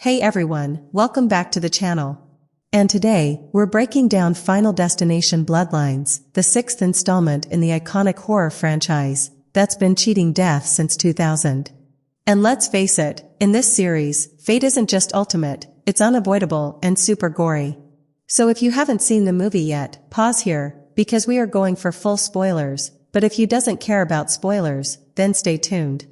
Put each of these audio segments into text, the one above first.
Hey everyone, welcome back to the channel. And today, we're breaking down Final Destination Bloodlines, the sixth installment in the iconic horror franchise that's been cheating death since 2000. And let's face it, in this series, fate isn't just ultimate, it's unavoidable and super gory. So if you haven't seen the movie yet, pause here, because we are going for full spoilers, but if you doesn't care about spoilers, then stay tuned.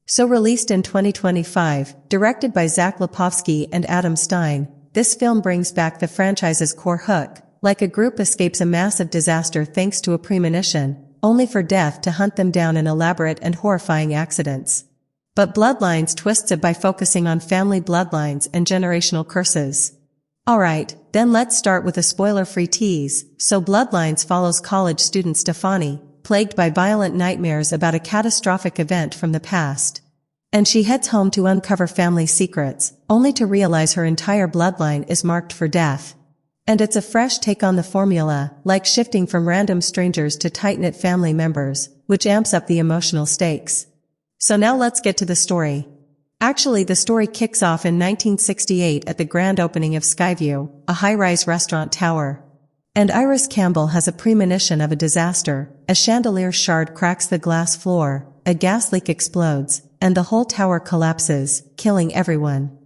So released in 2025, directed by Zach Lipovsky and Adam Stein, this film brings back the franchise's core hook, like a group escapes a massive disaster thanks to a premonition, only for death to hunt them down in elaborate and horrifying accidents. But Bloodlines twists it by focusing on family bloodlines and generational curses. Alright, then let's start with a spoiler-free tease. So Bloodlines follows college student Stefani, plagued by violent nightmares about a catastrophic event from the past. And she heads home to uncover family secrets, only to realize her entire bloodline is marked for death. And it's a fresh take on the formula, like shifting from random strangers to tight-knit family members, which amps up the emotional stakes. So now let's get to the story. Actually, the story kicks off in 1968 at the grand opening of Skyview, a high-rise restaurant tower. And Iris Campbell has a premonition of a disaster. A chandelier shard cracks the glass floor, a gas leak explodes, and the whole tower collapses, killing everyone.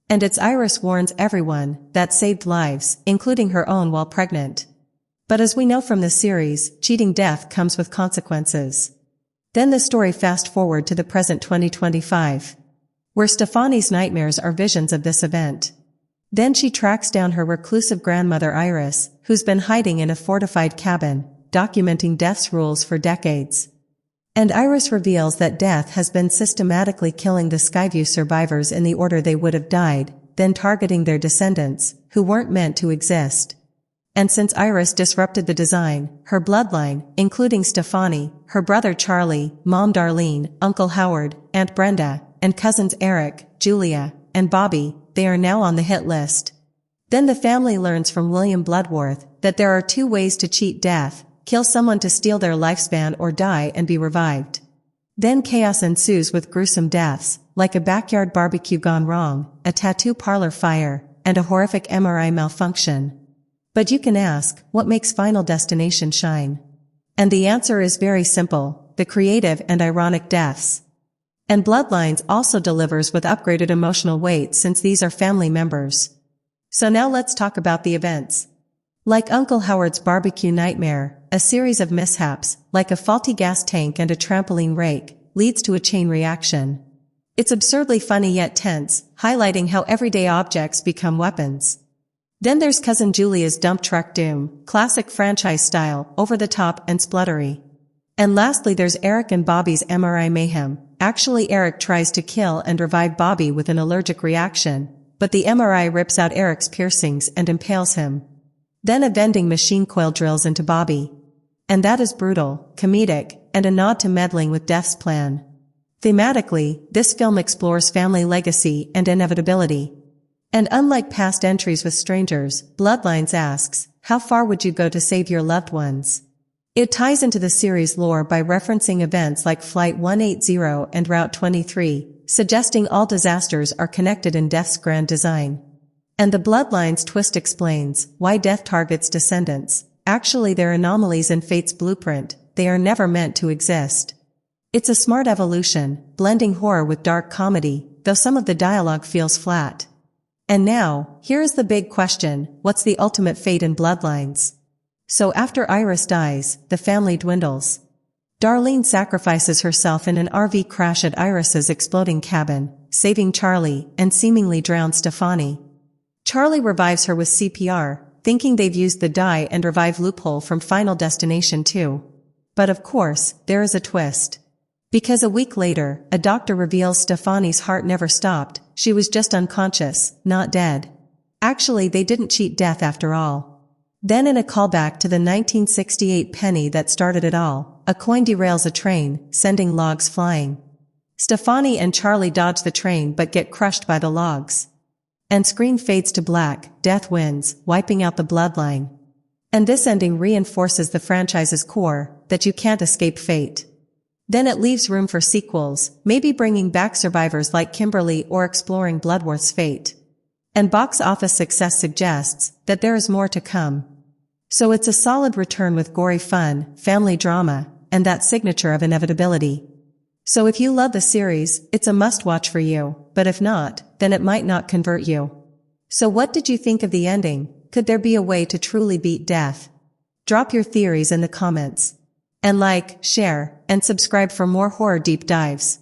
And it's Iris warns everyone that saved lives, including her own while pregnant. But as we know from the series, cheating death comes with consequences. Then the story fast-forward to the present 2025, where Stefani's nightmares are visions of this event. Then she tracks down her reclusive grandmother Iris, who's been hiding in a fortified cabin, documenting death's rules for decades. And Iris reveals that death has been systematically killing the Skyview survivors in the order they would have died, then targeting their descendants, who weren't meant to exist. And since Iris disrupted the design, her bloodline, including Stefani, her brother Charlie, mom Darlene, Uncle Howard, Aunt Brenda, and cousins Eric, Julia, and Bobby, they are now on the hit list. Then the family learns from William Bloodworth that there are two ways to cheat death: kill someone to steal their lifespan or die and be revived. Then chaos ensues with gruesome deaths, like a backyard barbecue gone wrong, a tattoo parlor fire, and a horrific MRI malfunction. But you can ask, what makes Final Destination shine? And the answer is very simple: the creative and ironic deaths. And Bloodlines also delivers with upgraded emotional weight since these are family members. So now let's talk about the events. Like Uncle Howard's barbecue nightmare, a series of mishaps, like a faulty gas tank and a trampoline rake, leads to a chain reaction. It's absurdly funny yet tense, highlighting how everyday objects become weapons. Then there's cousin Julia's dump truck doom, classic franchise style, over the top and spluttery. And lastly there's Eric and Bobby's MRI mayhem. Actually, Eric tries to kill and revive Bobby with an allergic reaction, but the MRI rips out Eric's piercings and impales him. Then a vending machine coil drills into Bobby. And that is brutal, comedic, and a nod to meddling with death's plan. Thematically, this film explores family legacy and inevitability. And unlike past entries with strangers, Bloodlines asks, how far would you go to save your loved ones? It ties into the series lore by referencing events like Flight 180 and Route 23, suggesting all disasters are connected in death's grand design. And the Bloodlines twist explains why death targets descendants. Actually, they're anomalies in fate's blueprint. They are never meant to exist. It's a smart evolution, blending horror with dark comedy, though some of the dialogue feels flat. And now, here is the big question: what's the ultimate fate in Bloodlines? So after Iris dies, the family dwindles. Darlene sacrifices herself in an RV crash at Iris's exploding cabin, saving Charlie, and seemingly drowns Stefani. Charlie revives her with CPR, thinking they've used the die and revive loophole from Final Destination 2. But of course, there is a twist. Because a week later, a doctor reveals Stefani's heart never stopped, she was just unconscious, not dead. Actually, they didn't cheat death after all. Then in a callback to the 1968 penny that started it all, a coin derails a train, sending logs flying. Stefani and Charlie dodge the train but get crushed by the logs. And screen fades to black, death wins, wiping out the bloodline. And this ending reinforces the franchise's core, that you can't escape fate. Then it leaves room for sequels, maybe bringing back survivors like Kimberly or exploring Bloodworth's fate. And box office success suggests that there is more to come. So it's a solid return with gory fun, family drama, and that signature of inevitability. So if you love the series, it's a must-watch for you, but if not, then it might not convert you. So what did you think of the ending? Could there be a way to truly beat death? Drop your theories in the comments. And like, share, and subscribe for more horror deep dives.